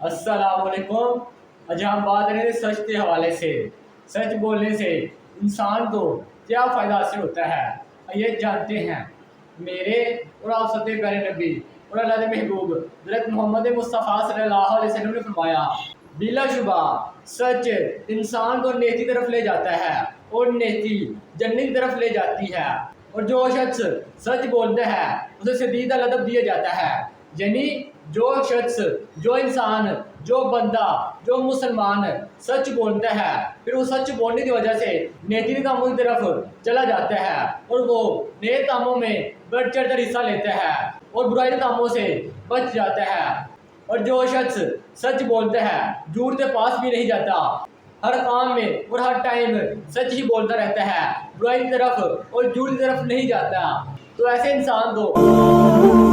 अस्सलामुअलैकुम। आज हम बात करेंगे सच के हवाले से। सच बोलने से इंसान को क्या फ़ायदा हासिल होता है, ये जानते हैं। मेरे और आप सबके प्यारे नबी और अल्लाह के महबूब हज़रत मोहम्मद मुस्तफ़ा सल्लल्लाहु अलैहि वसल्लम ने फरमाया, बिलाशुबा सच इंसान को नेकी की तरफ ले जाता है और नेकी जन्नत की तरफ ले जाती है। और जो शख्स सच बोलता है उसे सीधा लदब दिया जाता है। यानी जो शख्स, जो इंसान, जो बंदा, जो मुसलमान सच बोलता है, फिर वो सच बोलने की वजह से नेकी के कामों की तरफ चला जाता है और वो नेक कामों में बढ़ चढ़ कर हिस्सा लेता है और बुराई के कामों से बच जाता है। और जो शख्स सच बोलता है झूठ के पास भी नहीं जाता, हर काम में और हर टाइम सच ही बोलता रहता है, बुराई की तरफ और झूठ की तरफ नहीं जाता। तो ऐसे इंसान को